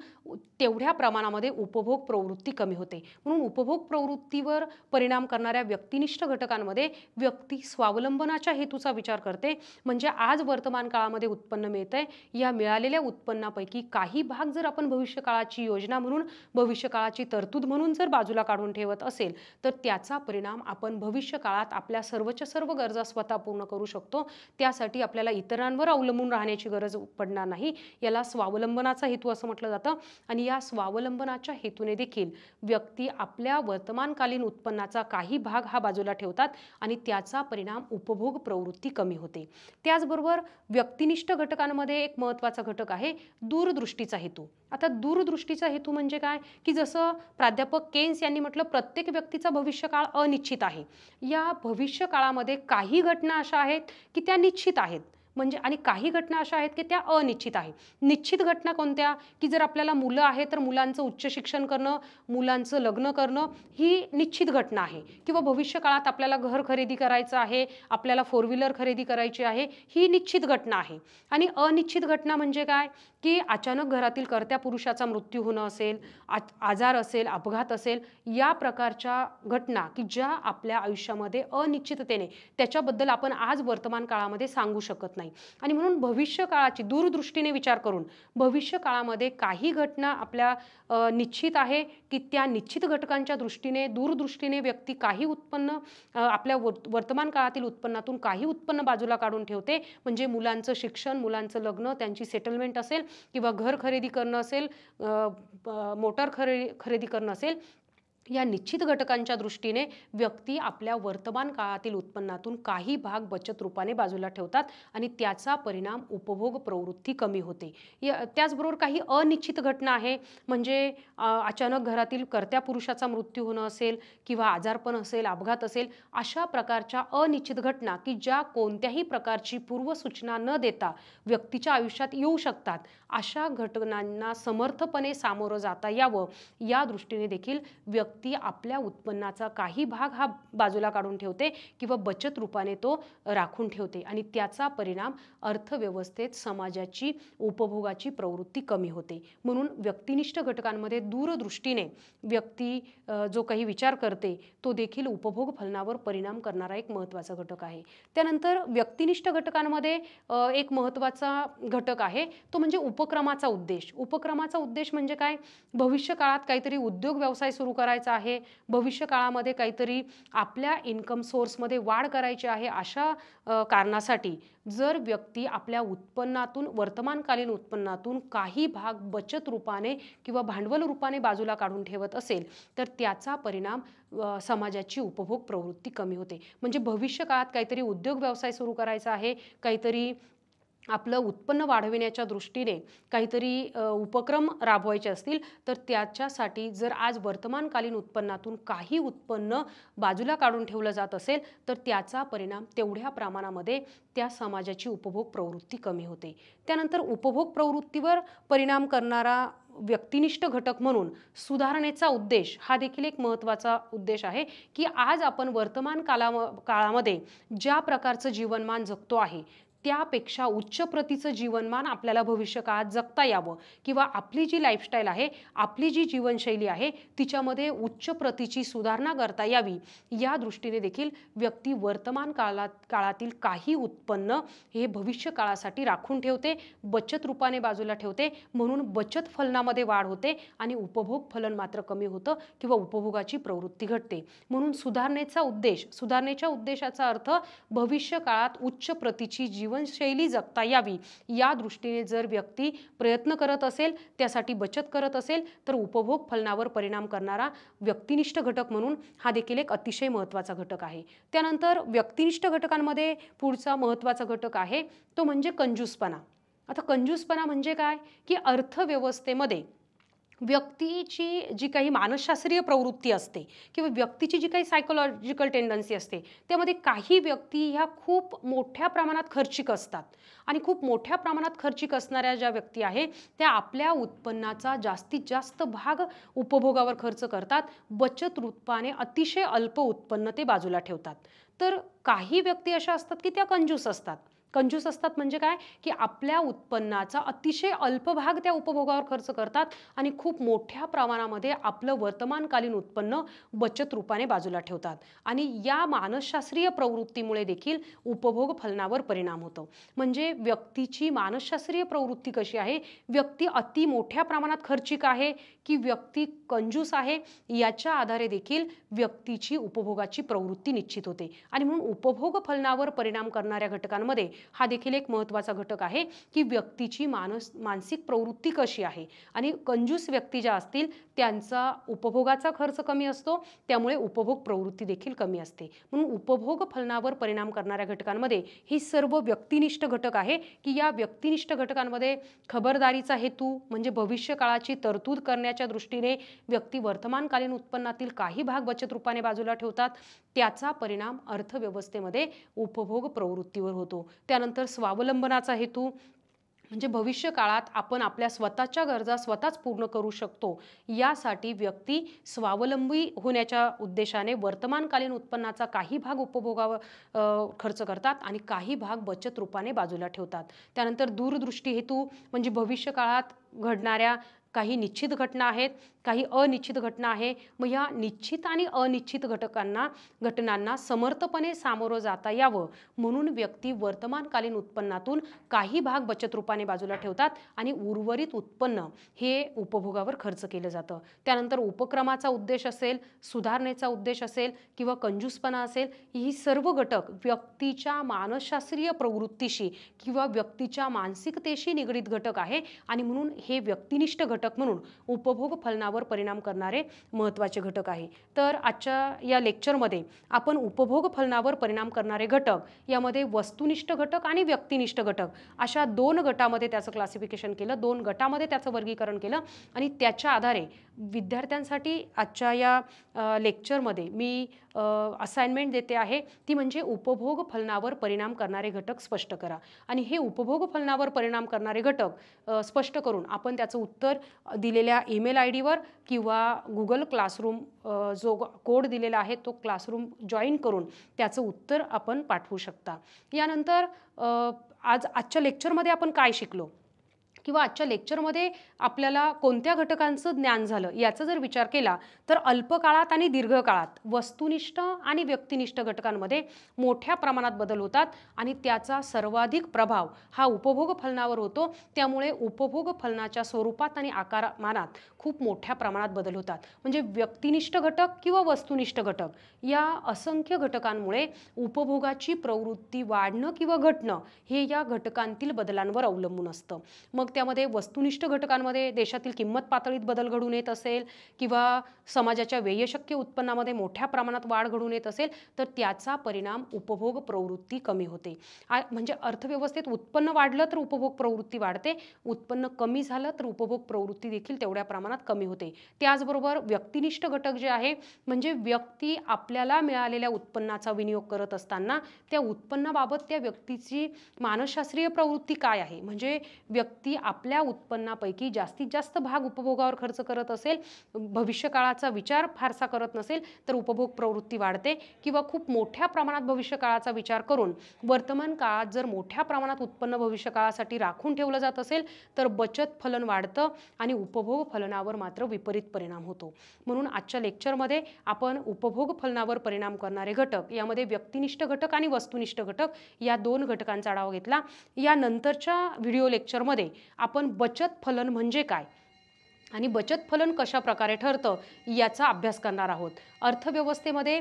तेवढ्या प्रमाणामध्ये उपभोग प्रवृत्ती कमी होते. म्हणून उपभोग प्रवृत्तीवर परिणाम करणाऱ्या व्यक्तिनिष्ठ घटकांमध्ये व्यक्ती स्वावलंबनाच्या हेतूचा विचार करते. म्हणजे आज वर्तमान काळामध्ये उत्पन्न मिळतंय, या मिळालेल्या उत्पन्नापैकी काही भाग जर आपण भविष्यकाळाची योजना म्हणून भविष्यकाळाची तरतूद म्हणून जर बाजूला काढून ठेवत असेल तर त्याचा परिणाम आपण भविष्य काळात आपल्या सर्वच्या सर्व गरजा स्वतः पूर्ण करू शकतो. त्यासाठी आपल्याला इतरांवर अवलंबून राहण्याची गरज पडणार नाही. याला स्वावलंबनाचा हेतू असं म्हटलं जातं. आणि या स्वावलंबनाच्या हेतूने देखील व्यक्ती आपल्या वर्तमानकालीन उत्पन्नाचा काही भाग हा बाजूला ठेवतात आणि त्याचा परिणाम उपभोग प्रवृत्ती कमी होते. त्याचबरोबर व्यक्तिनिष्ठ घटकांमध्ये एक महत्त्वाचा घटक आहे दूरदृष्टीचा हेतू. आता दूरदृष्टीचा हेतू म्हणजे काय की जसं प्राध्यापक केन्स यांनी म्हटलं प्रत्येक व्यक्तीचा भविष्यकाळ अनिश्चित आहे. या भविष्यकाळामध्ये काही घटना अशा आहेत की त्या निश्चित आहेत, म्हणजे आणि काही घटना अशा आहेत की त्या अनिश्चित आहेत. निश्चित घटना कोणत्या की जर आपल्याला मुलं आहे तर मुलांचं उच्च शिक्षण करणं, मुलांचं लग्न करणं ही निश्चित घटना आहे. किंवा भविष्य काळात आपल्याला घर खरेदी करायचं आहे, आपल्याला 4 व्हीलर खरेदी करायची आहे, ही निश्चित घटना आहे. आणि अनिश्चित घटना म्हणजे काय की अचानक घरातील कर्त्या पुरुषाचा मृत्यू होणं असेल, आजार असेल, अपघात असेल, या प्रकारच्या घटना की ज्या आपल्या आयुष्यामध्ये अनिश्चिततेने त्याच्याबद्दल आपण आज वर्तमान काळामध्ये सांगू शकत नाही. आणि म्हणून भविष्य काळाची दूरदृष्टीने विचार करून भविष्य काळामध्ये काही घटना आपल्या निश्चित आहे की त्या निश्चित घटकांच्या दृष्टीने दूरदृष्टीने व्यक्ती काही उत्पन्न आपल्या वर्तमान काळातील उत्पन्नातून काही उत्पन्न बाजूला काढून ठेवते. म्हणजे मुलांचं शिक्षण, मुलांचं लग्न, त्यांची सेटलमेंट असेल किंवा घर खरेदी करणं असेल, मोटार खरेदी करणं असेल, या निश्चित घटकांच्या दृष्टीने व्यक्ती आपल्या वर्तमान काळातील उत्पन्नातून काही भाग बचत रूपाने बाजूला ठेवतात आणि त्याचा परिणाम उपभोग प्रवृत्ती कमी होते. त्याचबरोबर काही अनिश्चित घटना आहे, म्हणजे अचानक घरातील कर्त्या पुरुषाचा मृत्यू होणं असेल किंवा आजारपण असेल, अपघात असेल, अशा प्रकारच्या अनिश्चित घटना की ज्या कोणत्याही प्रकारची पूर्वसूचना न देता व्यक्तीच्या आयुष्यात येऊ शकतात. अशा घटनांना समर्थपणे सामोरं जाता यावं या दृष्टीने देखील व्यक्ती आपल्या उत्पन्नाचा काही भाग हा बाजूला काढून ठेवते किंवा बचत रूपाने तो राखून ठेवते आणि त्याचा परिणाम अर्थव्यवस्थेत समाजाची उपभोगाची प्रवृत्ती कमी होते. म्हणून व्यक्तिनिष्ठ घटकांमध्ये दूरदृष्टीने व्यक्ती जो काही विचार करते तो देखील उपभोग फलनावर परिणाम करणारा एक महत्त्वाचा घटक आहे. त्यानंतर व्यक्तिनिष्ठ घटकांमध्ये एक महत्त्वाचा घटक आहे तो म्हणजे उपक्रमाचा उद्देश. उपक्रमाचा उद्देश म्हणजे काय? भविष्य काळात काहीतरी उद्योग व्यवसाय सुरू करायचा आहे, भविष्य काळामध्ये काहीतरी आपल्या इन्कम सोर्समध्ये वाढ करायची आहे, अशा कारणासाठी जर व्यक्ती आपल्या उत्पन्नातून वर्तमानकालीन उत्पन्नातून काही भाग बचत रूपाने किंवा भांडवल रूपाने बाजूला काढून ठेवत असेल तर त्याचा परिणाम समाजाची उपभोग प्रवृत्ती कमी होते. म्हणजे भविष्य काळात काहीतरी उद्योग व्यवसाय सुरू करायचा आहे, काहीतरी आपलं उत्पन्न वाढविण्याच्या दृष्टीने काहीतरी उपक्रम राबवायचे असतील तर त्याच्यासाठी जर आज वर्तमानकालीन उत्पन्नातून काही उत्पन्न बाजूला काढून ठेवलं जात असेल तर त्याचा परिणाम तेवढ्या प्रमाणामध्ये त्या समाजाची उपभोग प्रवृत्ती कमी होते. त्यानंतर उपभोग प्रवृत्तीवर परिणाम करणारा व्यक्तिनिष्ठ घटक म्हणून सुधारणेचा उद्देश हा देखील एक महत्त्वाचा उद्देश आहे की आज आपण वर्तमान काळामध्ये ज्या प्रकारचं जीवनमान जगतो आहे त्यापेक्षा उच्च प्रतीचं जीवनमान आपल्याला भविष्य काळात जगता यावं किंवा आपली जी लाईफस्टाईल आहे, आपली जी जीवनशैली आहे तिच्यामध्ये उच्च प्रतीची सुधारणा करता यावी या दृष्टीने देखील व्यक्ती वर्तमान काळातील काही उत्पन्न हे भविष्य काळासाठी राखून ठेवते, बचत रूपाने बाजूला ठेवते. म्हणून बचत फलनामध्ये वाढ होते आणि उपभोग फलन मात्र कमी होतं किंवा उपभोगाची प्रवृत्ती घटते. म्हणून सुधारणेच्या उद्देशाचा अर्थ भविष्य काळात उच्च प्रतीची जीवनशैली जगता यावी या दृष्टीने जर व्यक्ती प्रयत्न करत असेल, त्यासाठी बचत करत असेल तर उपभोग फलनावर परिणाम करणारा व्यक्तिनिष्ठ घटक म्हणून हा देखील एक अतिशय महत्त्वाचा घटक आहे. त्यानंतर व्यक्तिनिष्ठ घटकांमध्ये पुढचा महत्त्वाचा घटक आहे तो म्हणजे कंजूसपणा. आता कंजूसपणा म्हणजे काय की अर्थव्यवस्थेमध्ये व्यक्तीची जी काही मानसशास्त्रीय प्रवृत्ती असते किंवा व्यक्तीची जी काही सायकोलॉजिकल टेंडन्सी असते त्यामध्ये काही व्यक्ती ह्या खूप मोठ्या प्रमाणात खर्चिक असतात आणि खूप मोठ्या प्रमाणात खर्चिक असणाऱ्या ज्या व्यक्ती आहेत त्या आपल्या उत्पन्नाचा जास्तीत जास्त भाग उपभोगावर खर्च करतात, बचत रूपाने अतिशय अल्प उत्पन्न ते बाजूला ठेवतात. तर काही व्यक्ती अशा असतात की त्या कंजूस असतात. कंजूस असतात म्हणजे काय की आपल्या उत्पन्नाचा अतिशय अल्प भाग त्या उपभोगावर खर्च करतात आणि खूप मोठ्या प्रमाणामध्ये आपलं वर्तमानकालीन उत्पन्न बचत रूपाने बाजूला ठेवतात आणि या मानसशास्त्रीय प्रवृत्तीमुळे देखील उपभोग फलनावर परिणाम होतो. म्हणजे व्यक्तीची मानसशास्त्रीय प्रवृत्ती कशी आहे, व्यक्ती अति मोठ्या प्रमाणात खर्चिक आहे की व्यक्ती कंजूस आहे याच्या आधारे देखील व्यक्तीची उपभोगाची प्रवृत्ती निश्चित होते. आणि म्हणून उपभोग फलनावर परिणाम करणाऱ्या घटकांमध्ये हा देखील एक महत्त्वाचा घटक आहे की व्यक्तीची मानसिक प्रवृत्ती कशी आहे. आणि कंजूस व्यक्ती ज्या असतील त्यांचा उपभोगाचा खर्च कमी असतो, त्यामुळे उपभोग प्रवृत्ती देखील कमी असते. म्हणून उपभोग फलनावर परिणाम करणाऱ्या घटकांमध्ये ही सर्व व्यक्तिनिष्ठ घटक आहे की या व्यक्तिनिष्ठ घटकांमध्ये खबरदारीचा हेतू म्हणजे भविष्य काळाची तरतूद करण्याच्या दृष्टीने व्यक्ती वर्तमानकालीन उत्पन्नातील काही भाग बचत रूपाने बाजूला ठेवतात, त्याचा परिणाम अर्थव्यवस्थेमध्ये उपभोग प्रवृत्तीवर होतो. त्यानंतर स्वावलंबनाचा हेतू म्हणजे भविष्य काळात आपण आपल्या स्वतःच्या गरजा स्वतःच पूर्ण करू शकतो, यासाठी व्यक्ती स्वावलंबी होण्याच्या उद्देशाने वर्तमानकालीन उत्पन्नाचा काही भाग उपभोगावर खर्च करतात आणि काही भाग बचत रूपाने बाजूला ठेवतात. त्यानंतर दूरदृष्टी हेतू म्हणजे भविष्य काळात घडणाऱ्या काही निश्चित घटना आहेत, काही अनिश्चित घटना आहे. मग ह्या निश्चित आणि अनिश्चित घटनांना समर्थपणे सामोरं जाता यावं म्हणून व्यक्ती वर्तमानकालीन उत्पन्नातून काही भाग बचत रूपाने बाजूला ठेवतात आणि उर्वरित उत्पन्न हे उपभोगावर खर्च केलं जातं. त्यानंतर उपक्रमाचा उद्देश असेल, सुधारणेचा उद्देश असेल किंवा कंजूसपणा असेल, ही सर्व घटक व्यक्तीच्या मानसशास्त्रीय प्रवृत्तीशी किंवा व्यक्तीच्या मानसिकतेशी निगडीत घटक आहे आणि म्हणून हे व्यक्तिनिष्ठ घटक म्हणून उपभोग फलनावर परिणाम करणारे महत्त्वाचे घटक आहे. तर आजच्या या लेक्चरमध्ये आपण उपभोग फलनावर परिणाम करणारे घटक यामध्ये वस्तुनिष्ठ घटक आणि व्यक्तिनिष्ठ घटक अशा 2 गटामध्ये त्याचं क्लासिफिकेशन केलं, 2 गटामध्ये त्याचं वर्गीकरण केलं आणि त्याच्या आधारे विद्यार्थ्यांसाठी आजच्या या लेक्चरमध्ये मी असाइनमेंट देते आहे, ती म्हणजे उपभोग फलनावर परिणाम करणारे घटक स्पष्ट करा. आणि हे उपभोग फलनावर परिणाम करणारे घटक स्पष्ट करून आपण त्याचं उत्तर दिलेल्या ईमेल आयडीवर किंवा गुगल क्लासरूम जो कोड दिलेला आहे तो क्लासरूम जॉईन करून त्याचं उत्तर आपण पाठवू शकता. यानंतर आजच्या लेक्चरमध्ये आपण काय शिकलो किंवा आजच्या लेक्चरमध्ये आपल्याला कोणत्या घटकांचं ज्ञान झालं याचा जर विचार केला तर अल्पकाळात आणि दीर्घकाळात वस्तुनिष्ठ आणि व्यक्तिनिष्ठ घटकांमध्ये मोठ्या प्रमाणात बदल होतात आणि त्याचा सर्वाधिक प्रभाव हा उपभोग फलनावर होतो. त्यामुळे उपभोग फलनाच्या स्वरूपात आणि आकारमानात खूप मोठ्या प्रमाणात बदल होतात. म्हणजे व्यक्तिनिष्ठ घटक किंवा वस्तुनिष्ठ घटक या असंख्य घटकांमुळे उपभोगाची प्रवृत्ती वाढणं किंवा घटणं हे या घटकांतील बदलांवर अवलंबून असतं. मग त्यामध्ये वस्तुनिष्ठ घटकांमध्ये देशातील किंमत पातळीत बदल घडून येत असेल किंवा समाजाच्या व्ययशक्य उत्पन्नामध्ये मोठ्या प्रमाणात वाढ घडून येत असेल तर त्याचा परिणाम उपभोग प्रवृत्ती कमी होते. म्हणजे अर्थव्यवस्थेत उत्पन्न वाढलं तर उपभोग प्रवृत्ती वाढते, उत्पन्न कमी झालं तर उपभोग प्रवृत्ती देखील तेवढ्या प्रमाणात कमी होते. त्याचबरोबर व्यक्तिनिष्ठ घटक जे आहे म्हणजे व्यक्ती आपल्याला मिळालेल्या उत्पन्नाचा विनियोग करत असताना त्या उत्पन्नाबाबत त्या व्यक्तीची मानसशास्त्रीय प्रवृत्ती काय आहे. म्हणजे व्यक्ती आपल्या उत्पन्नापैकी जास्तीत जास्त भाग उपभोगावर खर्च करत असेल, भविष्यकाळाचा विचार फारसा करत नसेल तर उपभोग प्रवृत्ती वाढते किंवा खूप मोठ्या प्रमाणात भविष्यकाळाचा विचार करून वर्तमान काळात जर मोठ्या प्रमाणात उत्पन्न भविष्यकाळासाठी राखून ठेवलं जात असेल तर बचत फलन वाढतं आणि उपभोग फलनावर मात्र विपरीत परिणाम होतो. म्हणून आजच्या लेक्चरमध्ये आपण उपभोग फलनावर परिणाम करणारे घटक यामध्ये व्यक्तिनिष्ठ घटक आणि वस्तुनिष्ठ घटक या 2 घटकांचा आढावा घेतला. या नंतरच्या व्हिडिओ लेक्चरमध्ये आपण बचत फलन म्हणजे काय आणि बचत फलन कशा प्रकारे ठरतं याचा अभ्यास करणार आहोत. अर्थव्यवस्थेमध्ये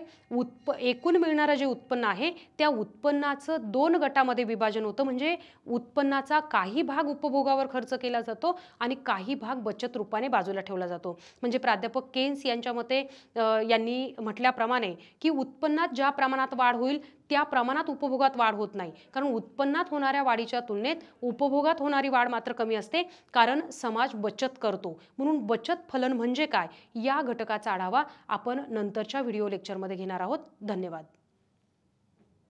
एकूण मिळणारं जे उत्पन्न आहे त्या उत्पन्नाचं 2 गटामध्ये विभाजन होतं. म्हणजे उत्पन्नाचा काही भाग उपभोगावर खर्च केला जातो आणि काही भाग बचत रूपाने बाजूला ठेवला जातो. म्हणजे प्राध्यापक केन्स यांच्या मते यांनी म्हटल्याप्रमाणे की उत्पन्नात ज्या प्रमाणात वाढ होईल त्या प्रमाणात उपभोगात वाढ होत नाही, कारण उत्पन्नात होणाऱ्या वाढीच्या तुलनेत उपभोगात होणारी वाढ मात्र कमी असते, कारण समाज बचत करतो. म्हणून बचत फलन म्हणजे काय या घटकाचा आढावा आपण नंतरच्या व्हिडिओ लेक्चरमध्ये घेणार आहोत. धन्यवाद.